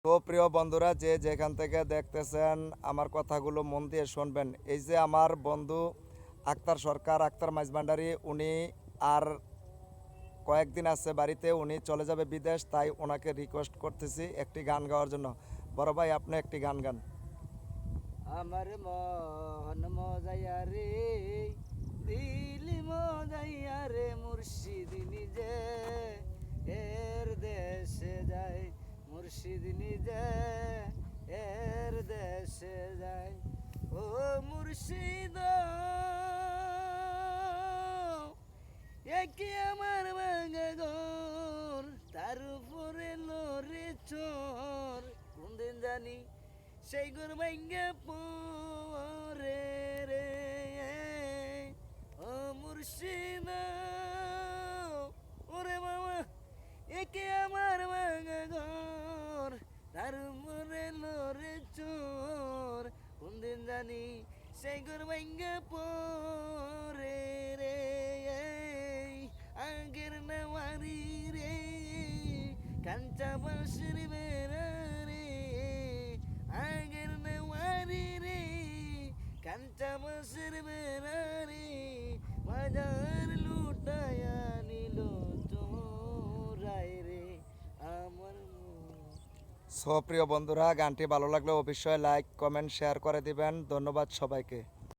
তো প্রিয় বন্ধুরা, যে যেখান থেকে দেখতেছেন আমার কথাগুলো মন দিয়ে শুনবেন। এই যে আমার বন্ধু আক্তার সরকার, আক্তার মাইজভান্ডারি, উনি আর কয়েকদিন আছে বাড়িতে, উনি চলে যাবে বিদেশ। তাই ওনাকে রিকোয়েস্ট করতেছি একটি গান গাওয়ার জন্য। বড় ভাই, আপনি একটি গান গান। আমার মন মজাইয়া রে দিলি মজাইয়া রে মুর্শিদ নিজে এর দেশে যায়, মুর্শিদ নিজে এর দেশে যায়। ও মুর্শিদ একে আমার ভাঙা ঘর, তার উপরে লরে চর, কোন দিন জানি সেই ঘর ভাঙ্গে পরে রে। ও মুর্শিদ ওরে মামা একে আমার ভাঙা ঘর, তার উপরে লরে চর, কোন দিন জানি সেই ঘর ভাঙ্গে পরে রে। আগের নেওয়ারি রে কাঞ্চা বাঁশের বেড়া রে, আগের নেওয়ারি রে কাঞ্চা বাঁশের বেড়া রে, বাজার লুটায়া নিল চোরাই রে আমার সো প্রিয় বন্ধুরা, গানটি ভালো লাগলে অবশ্যই লাইক, কমেন্ট, শেয়ার করে দিবেন। ধন্যবাদ সবাইকে।